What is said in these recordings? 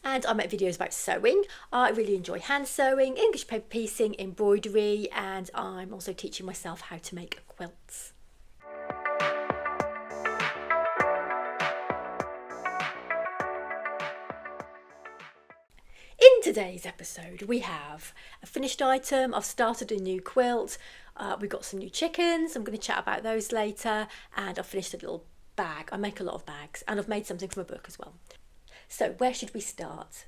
and I make videos about sewing. I really enjoy hand sewing, English paper piecing, embroidery, and I'm also teaching myself how to make quilts. In today's episode, we have a finished item. I've started a new quilt. We've got some new chickens. I'm going to chat about those later. And I've finished a little bag. I make a lot of bags, and I've made something from a book as well. So where should we start?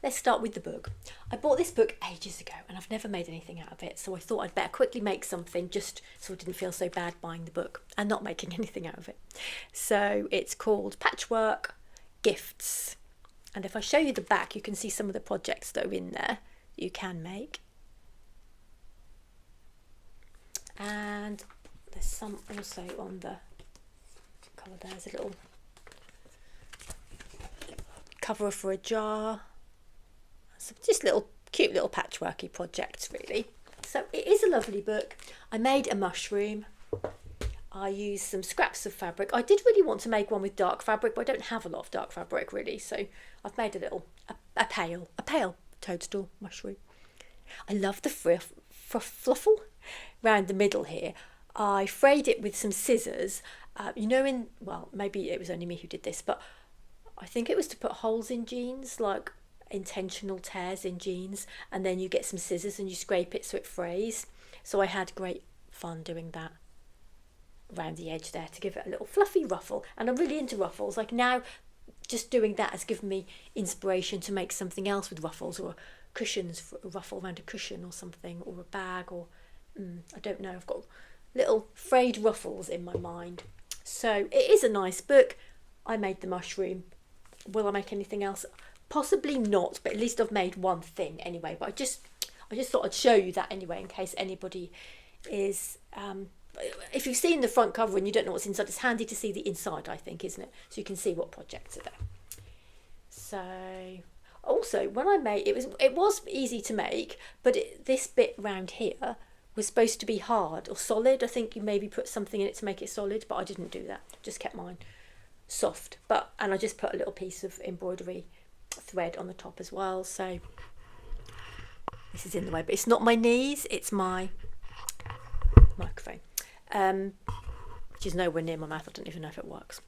Let's start with the book. I bought this book ages ago and I've never made anything out of it. So I thought I'd better quickly make something just so I didn't feel so bad buying the book and not making anything out of it. So it's called Patchwork Gifts. And if I show you the back, you can see some of the projects that are in there you can make. And there's some also on the cover. There's a little cover for a jar. So just little cute little patchworky projects really. So it is a lovely book. I made a mushroom. I used some scraps of fabric. I did really want to make one with dark fabric, but I don't have a lot of dark fabric really. So I've made a pale toadstool mushroom. I love the fluffle around the middle here. I frayed it with some scissors. Well, maybe it was only me who did this, but I think it was to put holes in jeans, like intentional tears in jeans, and then you get some scissors and you scrape it so it frays. So I had great fun doing that around the edge there to give it a little fluffy ruffle, and I'm really into ruffles. Like now just doing that has given me inspiration to make something else with ruffles, or cushions for a ruffle around a cushion or something, or a bag, or I don't know, I've got little frayed ruffles in my mind. So it is a nice book. I made the mushroom. Will I make anything else? Possibly not, but at least I've made one thing anyway. But I just thought I'd show you that anyway, in case anybody is if you've seen the front cover and you don't know what's inside, it's handy to see the inside, I think, isn't it? So you can see what projects are there. So also when I made it was easy to make, but this bit round here was supposed to be hard or solid. I think you maybe put something in it to make it solid, but I didn't do that. Just kept mine soft. And I just put a little piece of embroidery thread on the top as well. So this is in the way, but it's not my knees, it's my microphone, which is nowhere near my mouth. I don't even know if it works.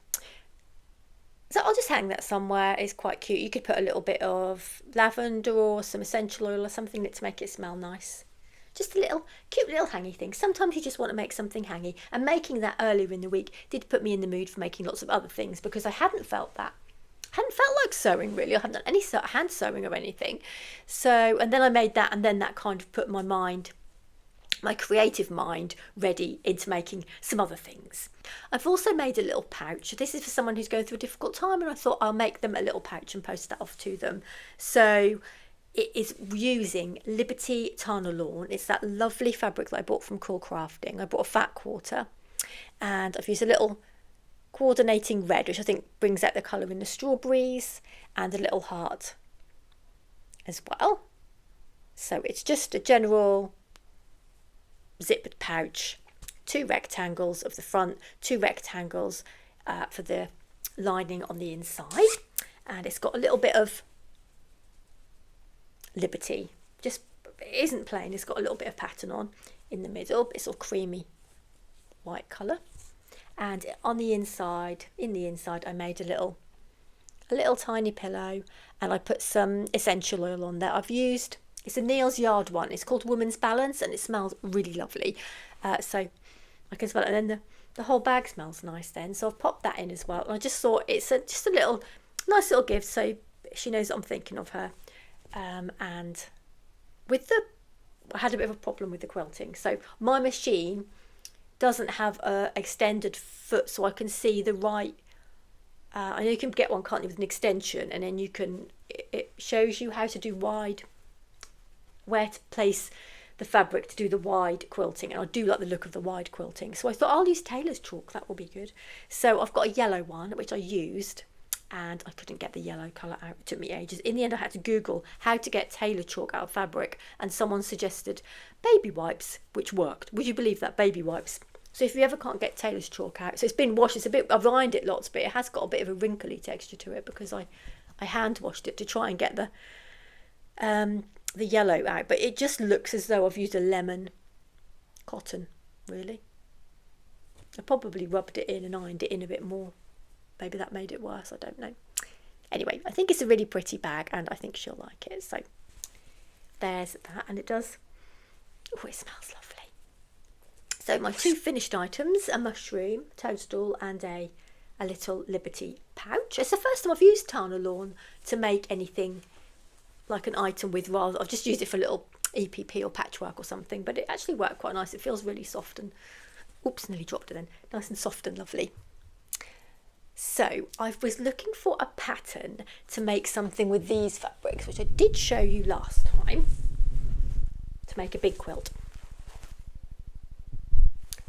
So I'll just hang that somewhere. It's quite cute. You could put a little bit of lavender or some essential oil or something to make it smell nice. Just a little cute little hangy thing. Sometimes you just want to make something hangy, and making that earlier in the week did put me in the mood for making lots of other things, because I hadn't felt like sewing really. I hadn't done any hand sewing or anything. So, and then I made that, and then that kind of put my creative mind ready into making some other things. I've also made a little pouch. This is for someone who's going through a difficult time, and I thought I'll make them a little pouch and post that off to them. So it is using Liberty Tana Lawn. It's that lovely fabric that I bought from Cool Crafting. I bought a fat quarter, and I've used a little coordinating red, which I think brings out the colour in the strawberries, and a little heart as well. So it's just a general zippered pouch, 2 rectangles of the front, 2 rectangles for the lining on the inside, and it's got a little bit of Liberty. Just, it isn't plain, it's got a little bit of pattern on in the middle. It's all creamy white colour, and on the inside, I made a little tiny pillow, and I put some essential oil on there. It's a Neal's Yard one. It's called Woman's Balance, and it smells really lovely. So I can smell it, and then the whole bag smells nice then. So I've popped that in as well. And I just thought it's just a little nice little gift, so she knows that I'm thinking of her. And I had a bit of a problem with the quilting. So my machine doesn't have a extended foot, so I can see the right. I know you can get one, can't you, with an extension, and then it shows you how to do where to place the fabric to do the wide quilting, and I do like the look of the wide quilting, so I thought I'll use tailor's chalk, that will be good. So I've got a yellow one which I used, and I couldn't get the yellow colour out. It took me ages. In the end I had to Google how to get tailor chalk out of fabric, and someone suggested baby wipes, which worked. Would you believe that? Baby wipes. So if you ever can't get tailor's chalk out, so it's been washed, I've lined it lots, but it has got a bit of a wrinkly texture to it because I I hand washed it to try and get the yellow out, but it just looks as though I've used a lemon cotton, really. I probably rubbed it in and ironed it in a bit more. Maybe that made it worse, I don't know. Anyway, I think it's a really pretty bag and I think she'll like it. So there's that, and it does, oh, it smells lovely. So my 2 finished items, a mushroom toadstool and a little Liberty pouch. It's the first time I've used Tana Lawn to make anything like an item with, rather I've just used it for a little EPP or patchwork or something, but it actually worked quite nice. It feels really soft and, oops, nearly dropped it then, nice and soft and lovely. So I was looking for a pattern to make something with these fabrics, which I did show you last time, to make a big quilt.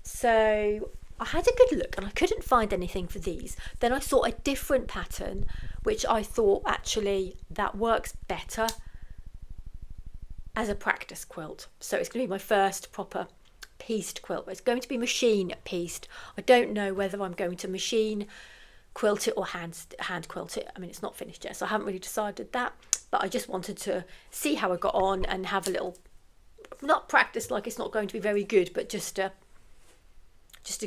So I had a good look and I couldn't find anything for these. Then I saw a different pattern, which I thought actually that works better as a practice quilt. So it's going to be my first proper pieced quilt. It's going to be machine pieced. I don't know whether I'm going to machine quilt it or hand quilt it. I mean, it's not finished yet, so I haven't really decided that, but I just wanted to see how I got on and have a little, not practice, like it's not going to be very good, but just to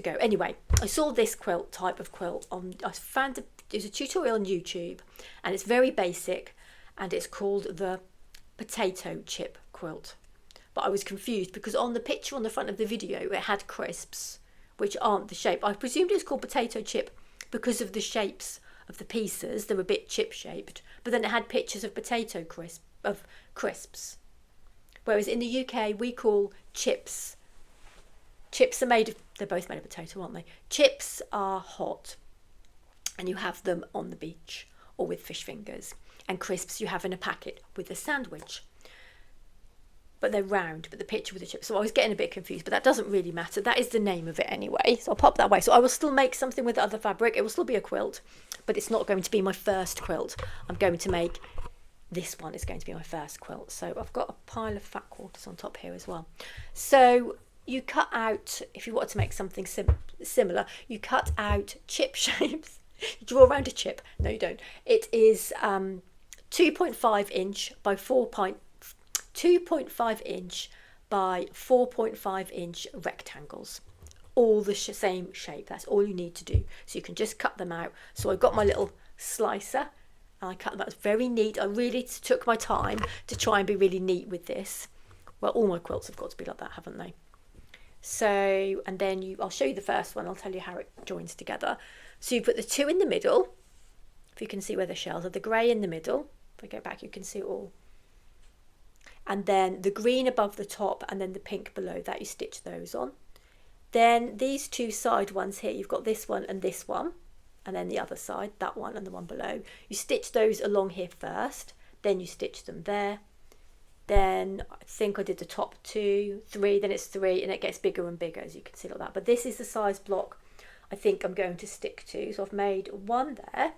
go. Anyway, I saw this type of quilt I found there's a tutorial on YouTube, and it's very basic, and it's called the potato chip quilt. But I was confused because on the picture on the front of the video it had crisps, which aren't the shape. I presumed it was called potato chip because of the shapes of the pieces. They're a bit chip shaped, but then it had pictures of crisps. Whereas in the UK we call chips are they're both made of potato, aren't they? Chips are hot and you have them on the beach or with fish fingers, and crisps you have in a packet with a sandwich. But they're round, but the picture with the chips. So I was getting a bit confused, but that doesn't really matter. That is the name of it anyway. So I'll pop that away. So I will still make something with other fabric. It will still be a quilt, but it's not going to be my first quilt. I'm going to make this one is going to be my first quilt. So I've got a pile of fat quarters on top here as well. So you cut out, if you want to make something similar, you cut out chip shapes. You draw around a chip. No, you don't. It is 2.5 inch by 2.5 inch by 4.5 inch rectangles, all the same shape. That's all you need to do. So you can just cut them out. So I've got my little slicer and I cut them out. It's very neat. I really took my time to try and be really neat with this. Well, all my quilts have got to be like that, haven't they? So, and then I'll show you the first one. I'll tell you how it joins together. So you put the 2 in the middle. If you can see where the shells are, the grey in the middle. If I go back, you can see it all. And then the green above the top and then the pink below that, you stitch those on. Then these 2 side ones here, you've got this one and then the other side, that one and the one below. You stitch those along here first, then you stitch them there. Then I think I did the top 2, 3, then it's 3, and it gets bigger and bigger, as you can see like that. But this is the size block I think I'm going to stick to. So I've made 1 there.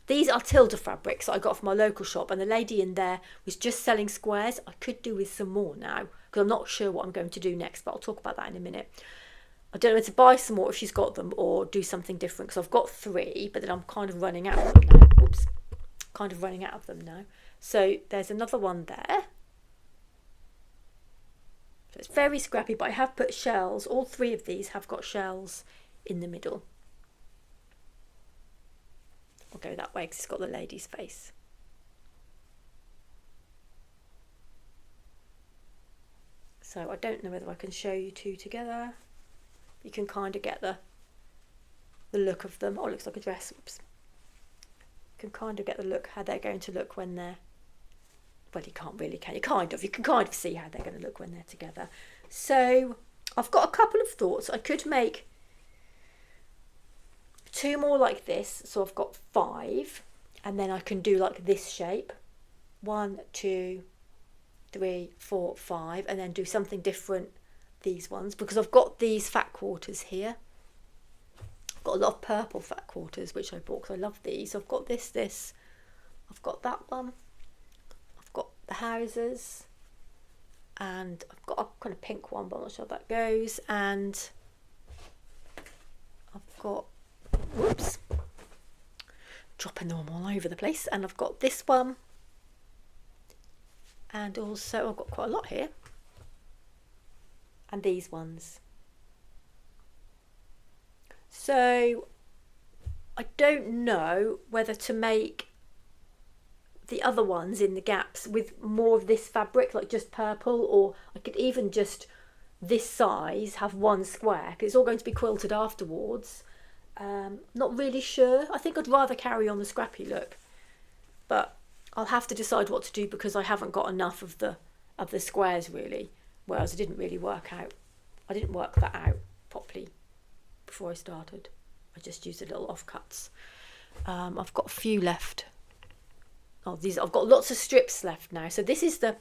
These are Tilda fabrics that I got from my local shop, and the lady in there was just selling squares. I could do with some more now because I'm not sure what I'm going to do next, but I'll talk about that in a minute. I don't know whether to buy some more if she's got them or do something different, because I've got 3, but then I'm kind of running out of them now. Oops, kind of running out of them now. So there's another one there. So it's very scrappy, but I have put shells. All 3 of these have got shells in the middle. I'll go that way because it's got the lady's face. So I don't know whether I can show you 2 together. You can kind of get the look of them. Oh, it looks like a dress. Oops. You can kind of get the look, how they're going to look when they're, well, you can't really, can you? You can kind of see how they're going to look when they're together. So I've got a couple of thoughts. I could make 2 more like this, so I've got 5, and then I can do like this shape, 1, 2, 3, 4, 5, and then do something different, these ones, because I've got these fat quarters here. I've got a lot of purple fat quarters which I bought because I love these. I've got this, I've got that one, I've got the houses, and I've got a kind of pink one, but I'm not sure how that goes, and I've got, whoops, dropping them all over the place. And I've got this one, and also I've got quite a lot here, and these ones. So I don't know whether to make the other ones in the gaps with more of this fabric, like just purple, or I could even just this size have one square, because it's all going to be quilted afterwards. Not really sure. I think I'd rather carry on the scrappy look, but I'll have to decide what to do, because I haven't got enough of the squares really, whereas I didn't work that out properly before I started. I just used the little offcuts. I've got a few left. I've got lots of strips left now. So this is the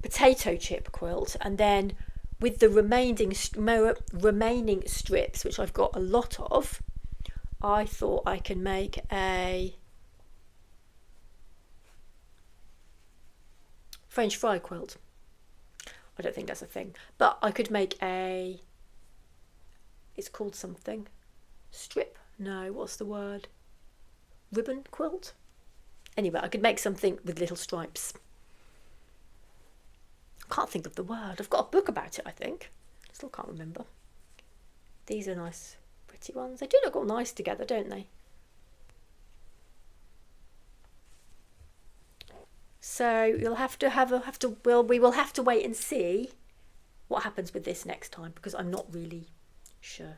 potato chip quilt, and then with the remaining strips, which I've got a lot of, I thought I can make a French fry quilt. I don't think that's a thing, but I could make it's called something. Strip? No, what's the word? Ribbon quilt? Anyway, I could make something with little stripes. I can't think of the word. I've got a book about it, I think. Still can't remember. These are nice, pretty ones. They do look all nice together, don't they? So you'll have to we will have to wait and see what happens with this next time, because I'm not really sure.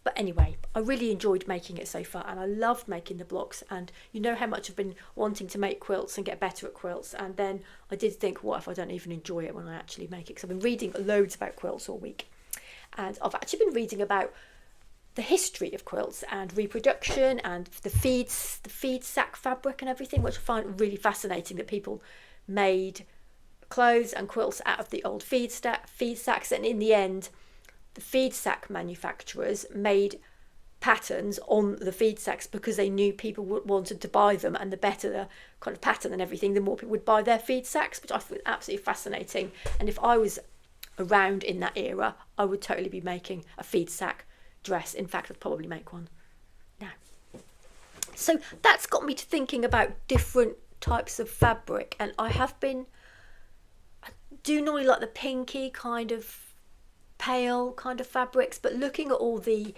But anyway, I really enjoyed making it so far, and I loved making the blocks. And you know how much I've been wanting to make quilts and get better at quilts. And then I did think, what if I don't even enjoy it when I actually make it? Because I've been reading loads about quilts all week. And I've actually been reading about the history of quilts and reproduction and the feed sack fabric and everything, which I find really fascinating, that people made clothes and quilts out of the old feed sacks. And in the end, the feed sack manufacturers made patterns on the feed sacks because they knew people wanted to buy them, and the better the kind of pattern and everything, the more people would buy their feed sacks, which I thought absolutely fascinating. And if I was around in that era, I would totally be making a feed sack dress. In fact, I'd probably make one now. So that's got me to thinking about different types of fabric, and I do normally like the pinky kind of pale kind of fabrics, but looking at all the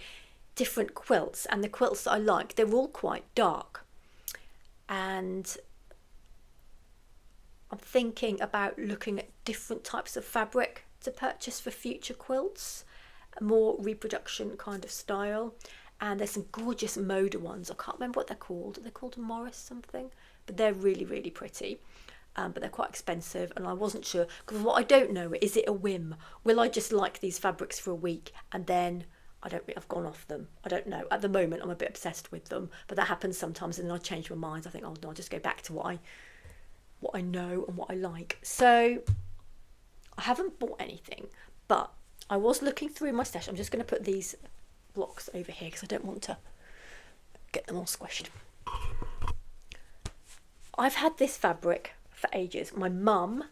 different quilts and the quilts that I like, they're all quite dark, and I'm thinking about looking at different types of fabric to purchase for future quilts, a more reproduction kind of style. And there's some gorgeous Moda ones. I can't remember what they're called. They're called Morris something, but they're really, really pretty. But they're quite expensive, and I wasn't sure, because what I don't know, is it a whim? Will I just like these fabrics for a week and then I've gone off them? I don't know. At the moment, I'm a bit obsessed with them, but that happens sometimes, and then I change my mind. I think, oh no, I'll just go back to what I know and what I like. So I haven't bought anything, but I was looking through my stash. I'm just going to put these blocks over here because I don't want to get them all squished. I've had this fabric for ages. My mum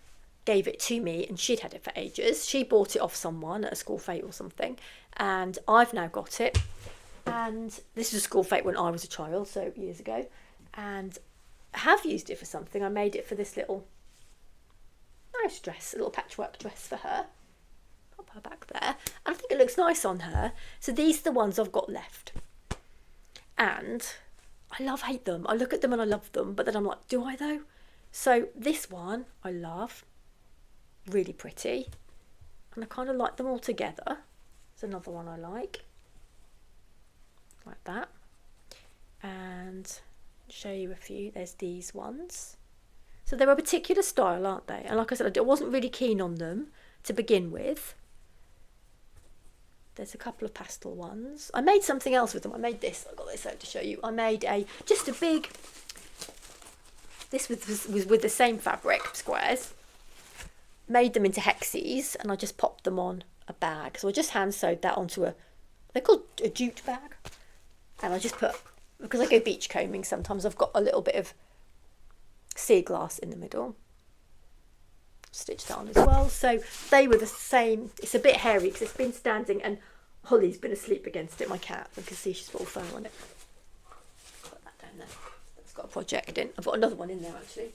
gave it to me, and she'd had it for ages. She bought it off someone at a school fete or something, and I've now got it. And this was a school fete when I was a child, so years ago, and I have used it for something. I made it for this little nice dress, a little patchwork dress for her. Pop her back there, and I think it looks nice on her. So these are the ones I've got left, and I hate them. I look at them and I love them, but then I'm like, do I though? So this one I love, really pretty, and I kind of like them all together. There's another one I like that, and show you a few. There's these ones. So they're a particular style, aren't they? And like I said, I wasn't really keen on them to begin with. There's a couple of pastel ones. I made something else with them. I made this. I got this out to show you. I made just a big. This was with the same fabric, squares. Made them into hexies, and I just popped them on a bag. So I just hand sewed that onto they're called a jute bag. And I just put, because I go beach combing sometimes, I've got a little bit of sea glass in the middle. Stitch that on as well. So they were the same. It's a bit hairy because it's been standing, and Holly's been asleep against it, my cat. You can see she's got all fur on it. project in. I've got another one in there actually,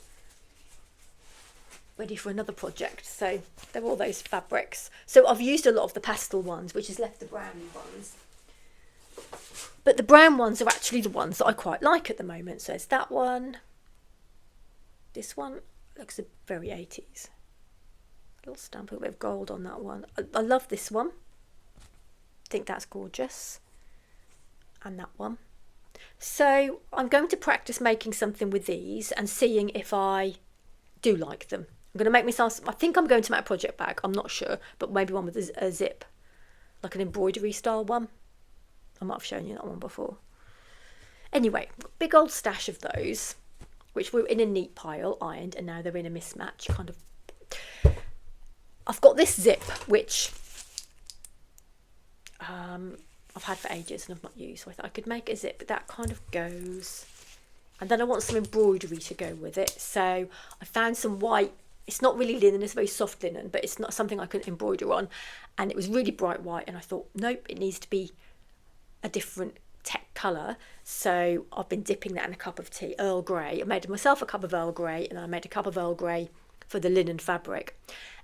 ready for another project. So they're all those fabrics. So I've used a lot of the pastel ones, which has left the browny ones. But the brown ones are actually the ones that I quite like at the moment. So it's that one. This one looks very 80s. A little stamp, a bit of gold on that one. I love this one. I think that's gorgeous. And that one. So I'm going to practice making something with these and seeing if I do like them. I'm going to make myself, I think I'm going to make a project bag. I'm not sure, but maybe one with a zip, like an embroidery style one. I might have shown you that one before. Anyway, big old stash of those, which were in a neat pile, ironed, and now they're in a mismatch kind of. I've got this zip, which I've had for ages and I've not used. So I thought I could make a zip, but that kind of goes. And then I want some embroidery to go with it. So I found some white. It's not really linen, it's very soft linen, but it's not something I can embroider on. And it was really bright white, and I thought, nope, it needs to be a different tech colour. So I've been dipping that in a cup of tea, Earl Grey. I made myself a cup of Earl Grey, and I made a cup of Earl Grey for the linen fabric.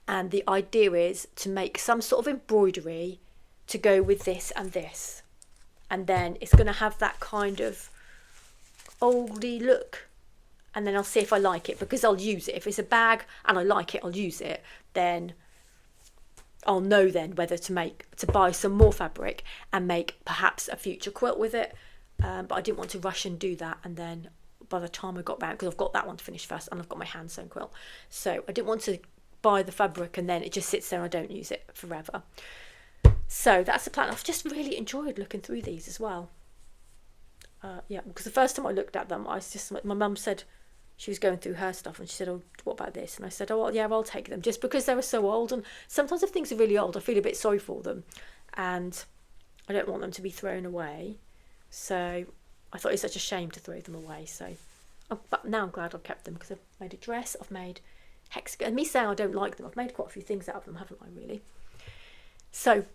And the idea is to make some sort of embroidery to go with this and this. And then it's going to have that kind of oldie look. And then I'll see if I like it, because I'll use it. If it's a bag and I like it, I'll use it. Then I'll know then whether to buy some more fabric and make perhaps a future quilt with it. But I didn't want to rush and do that. And then by the time I got back, because I've got that one to finish first and I've got my hand sewn quilt. So I didn't want to buy the fabric and then it just sits there and I don't use it forever. So that's the plan. I've just really enjoyed looking through these as well. Yeah, because the first time I looked at them, my mum said, she was going through her stuff and she said, oh, what about this? And I said, oh, well, yeah, I'll take them, just because they were so old. And sometimes if things are really old, I feel a bit sorry for them and I don't want them to be thrown away. So I thought it's such a shame to throw them away. So but now I'm glad I've kept them, because I've made a dress, I've made hexagon. And me saying I don't like them, I've made quite a few things out of them, haven't I, really? So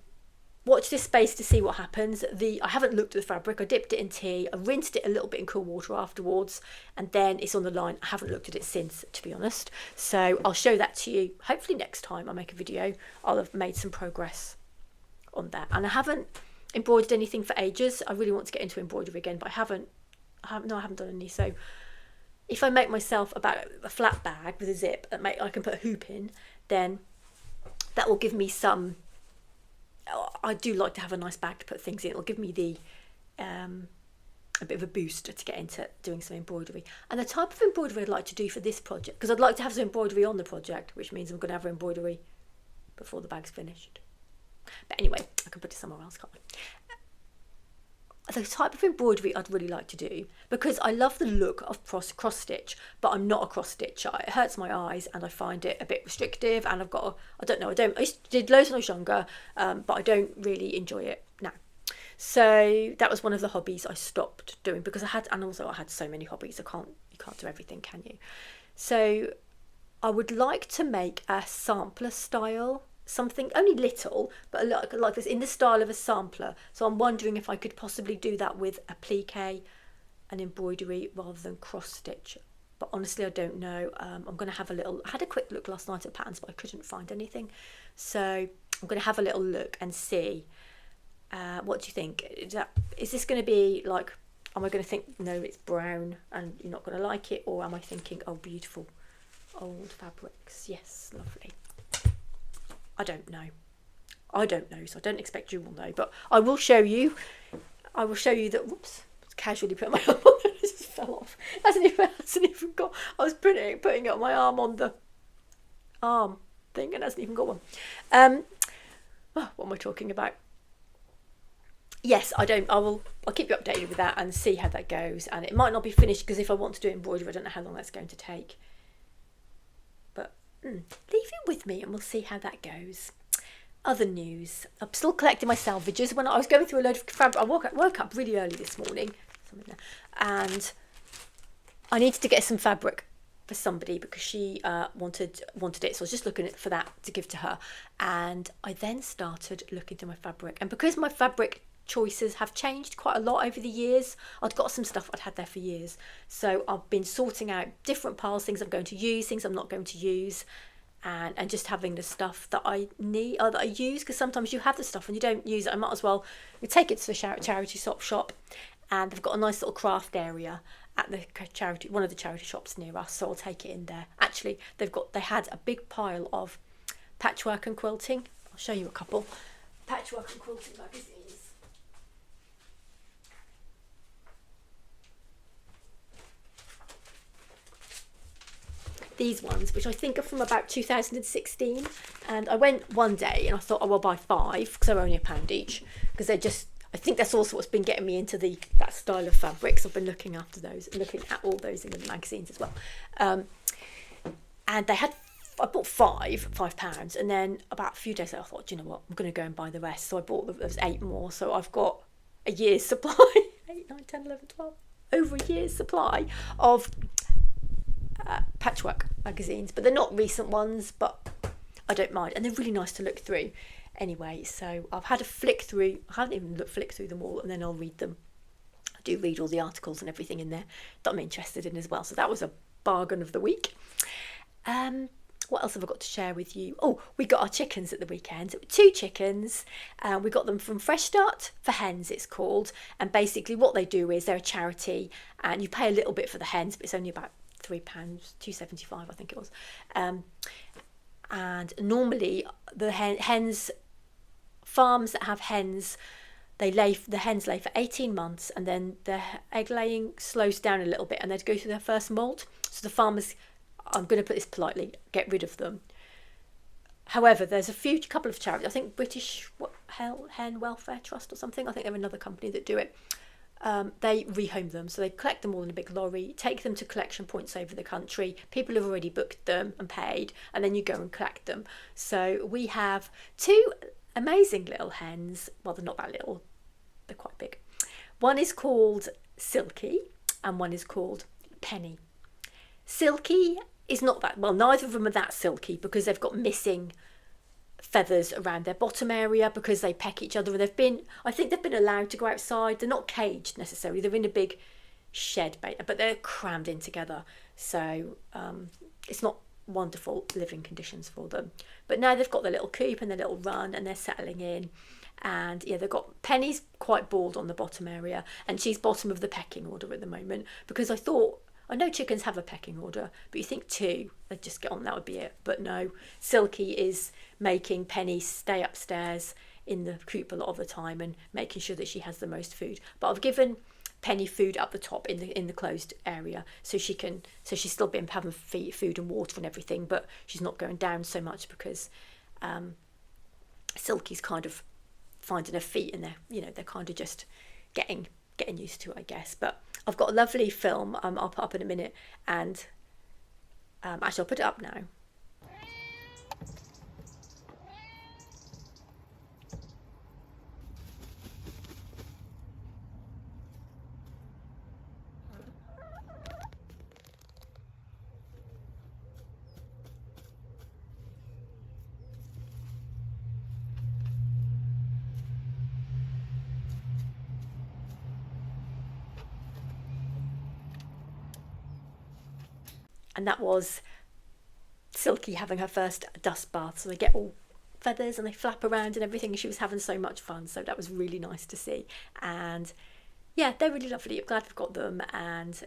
watch this space to see what happens. I haven't looked at the fabric. I dipped it in tea. I rinsed it a little bit in cool water afterwards. And then it's on the line. I haven't looked at it since, to be honest. So I'll show that to you. Hopefully next time I make a video, I'll have made some progress on that. And I haven't embroidered anything for ages. I really want to get into embroidery again, but I haven't done any. So if I make myself about a flat bag with a zip that I can put a hoop in, then that will give me some. I do like to have a nice bag to put things in. It'll give me a bit of a boost to get into doing some embroidery. And the type of embroidery I'd like to do for this project, because I'd like to have some embroidery on the project, which means I'm going to have embroidery before the bag's finished. But anyway, I can put it somewhere else, can't I? The type of embroidery I'd really like to do, because I love the look of cross stitch, but I'm not a cross stitcher. It hurts my eyes and I find it a bit restrictive, and I did loads when I was younger, but I don't really enjoy it now. So that was one of the hobbies I stopped doing, because I had so many hobbies. You can't do everything, can you? So I would like to make a sampler style, something only little, but like this, in the style of a sampler. So I'm wondering if I could possibly do that with a plique and embroidery rather than cross stitch. But honestly, I don't know. I'm going to have I had a quick look last night at patterns, but I couldn't find anything. So I'm going to have a little look and see. What do you think? Is this going to be like, am I going to think, no, it's brown and you're not going to like it? Or am I thinking, oh, beautiful old fabrics. Yes, lovely. I don't know, so I don't expect you will know, but I will show you that. Whoops, casually put my arm on it, it just fell off. Hasn't even got. I was putting up my arm on the arm thing and hasn't even got one. What am I talking about? Yes, I'll keep you updated with that and see how that goes. And it might not be finished, because if I want to do embroidery, I don't know how long that's going to take. Leave it with me and we'll see how that goes. Other news. I'm still collecting my salvages. When I was going through a load of fabric, I woke up really early this morning, and I needed to get some fabric for somebody, because she wanted it. So I was just looking for that to give to her, and I then started looking through my fabric. And because my fabric choices have changed quite a lot over the years. I'd got some stuff I'd had there for years. So I've been sorting out different piles, things I'm going to use, things I'm not going to use, and just having the stuff that I need or that I use, because sometimes you have the stuff and you don't use it. I might as well take it to the charity shop, and they've got a nice little craft area at the one of the charity shops near us, so I'll take it in there. Actually, they had a big pile of patchwork and quilting. I'll show you a couple. Patchwork and quilting magazines. These ones, which I think are from about 2016, and I went one day and I thought, oh, I'll buy 5 because they're only £1 each, because they're just, I think that's also what's been getting me into that style of fabrics. I've been looking after those and looking at all those in the magazines as well, and I bought £5, and then about a few days later I thought, do you know what, I'm going to go and buy the rest. So I bought there was 8 more, so I've got a year's supply 8, 9, 10, 11, 12 over a year's supply of patchwork magazines, but they're not recent ones, but I don't mind, and they're really nice to look through anyway. So I've had a flick through. I haven't even flicked through them all, and then I'll read them. I do read all the articles and everything in there that I'm interested in as well, so that was a bargain of the week. What else have I got to share with you? Oh, we got our chickens at the weekend. 2 chickens. We got them from Fresh Start for Hens, it's called, and basically what they do is they're a charity, and you pay a little bit for the hens, but it's only about £3, £2.75 I think it was, and normally the hens, farms that have hens, the hens lay for 18 months, and then their egg laying slows down a little bit, and they go through their first moult. So the farmers, I'm going to put this politely, get rid of them. However, there's a couple of charities, I think British Hen Welfare Trust or something, I think they're another company that do it. They rehome them, so they collect them all in a big lorry, take them to collection points over the country. People have already booked them and paid, and then you go and collect them. So we have 2 amazing little hens. Well, they're not that little, they're quite big. One is called Silky and one is called Penny. Silky is not that, well, neither of them are that silky, because they've got missing feathers around their bottom area because they peck each other, and I think they've been allowed to go outside. They're not caged necessarily, they're in a big shed, but they're crammed in together, so it's not wonderful living conditions for them. But now they've got their little coop and their little run, and they're settling in, and yeah, they've got Penny's quite bald on the bottom area, and she's bottom of the pecking order at the moment, because I know chickens have a pecking order, but you think 2, they'd just get on, that would be it. But no, Silky is making Penny stay upstairs in the coop a lot of the time and making sure that she has the most food. But I've given Penny food up the top in the closed area, so she's still been having food and water and everything, but she's not going down so much because Silky's kind of finding her feet, and they're kind of just getting used to it, I guess. But I've got a lovely film I'll put up in a minute, and actually I'll put it up now. And that was Silky having her first dust bath. So they get all feathers and they flap around and everything. She was having so much fun. So that was really nice to see. And yeah, they're really lovely. I'm glad we've got them. And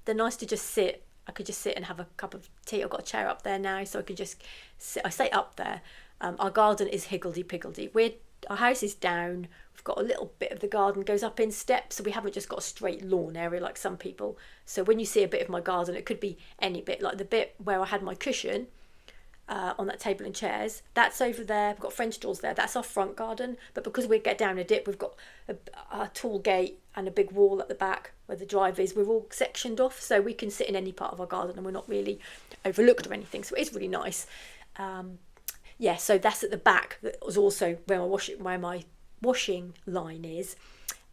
they're nice to just sit. I could just sit and have a cup of tea. I've got a chair up there now, so I can just sit. I say up there. Our garden is higgledy-piggledy. Our house is down. We've got a little bit of the garden goes up in steps, so we haven't just got a straight lawn area like some people. So when you see a bit of my garden, it could be any bit, like the bit where I had my cushion on that table and chairs. That's over there. We've got French doors there. That's our front garden. But because we get down a dip, we've got a tall gate and a big wall at the back where the drive is. We're all sectioned off, so we can sit in any part of our garden and we're not really overlooked or anything. So it's really nice. Yeah, so that's at the back. That was also where my washing line is,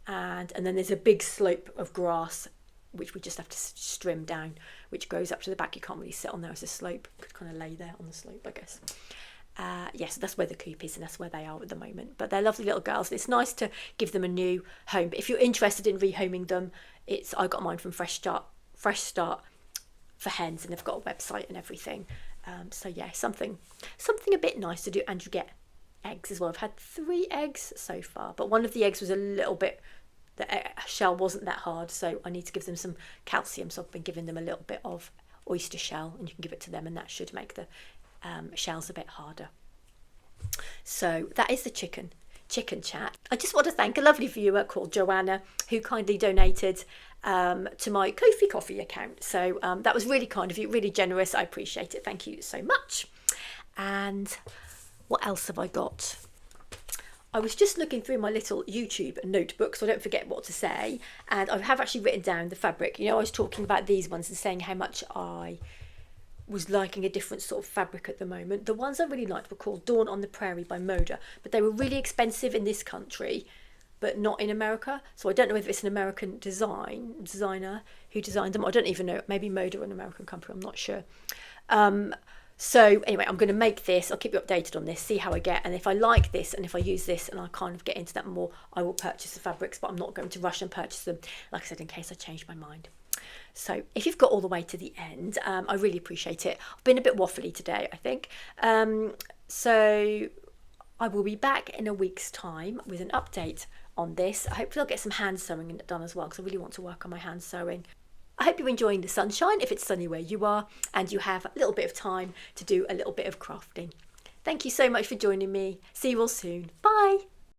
and then there's a big slope of grass which we just have to trim down, which goes up to the back. You can't really sit on there as a slope. You could kind of lay there on the slope, I guess. Yes, that's where the coop is, and that's where they are at the moment. But they're lovely little girls. It's nice to give them a new home. But if you're interested in rehoming them, I got mine from Fresh Start for hens, and they've got a website and everything. So yeah, something a bit nice to do. And you get eggs as well. I've had 3 eggs so far, but one of the eggs was a little bit, the shell wasn't that hard, so I need to give them some calcium. So I've been giving them a little bit of oyster shell, and you can give it to them, and that should make the shells a bit harder. So that is the chicken chat. I just want to thank a lovely viewer called Joanna, who kindly donated to my Ko-fi Coffee account. So that was really kind of you, really generous. I appreciate it. Thank you so much. And what else have I got? I was just looking through my little YouTube notebook so I don't forget what to say, and I have actually written down the fabric. I was talking about these ones and saying how much I was liking a different sort of fabric at the moment. The ones I really liked were called Dawn on the Prairie by Moda, but they were really expensive in this country, but not in America. So I don't know whether it's an American designer who designed them. I don't even know. Maybe Moda are an American company. I'm not sure. So anyway, I'm going to make this. I'll keep you updated on this, see how I get. And if I like this and if I use this and I kind of get into that more, I will purchase the fabrics, but I'm not going to rush and purchase them, like I said, in case I change my mind. So if you've got all the way to the end, I really appreciate it. I've been a bit waffly today, I think. So I will be back in a week's time with an update on this. Hopefully I'll get some hand sewing done as well, because I really want to work on my hand sewing. I hope you're enjoying the sunshine, if it's sunny where you are, and you have a little bit of time to do a little bit of crafting. Thank you so much for joining me. See you all soon. Bye.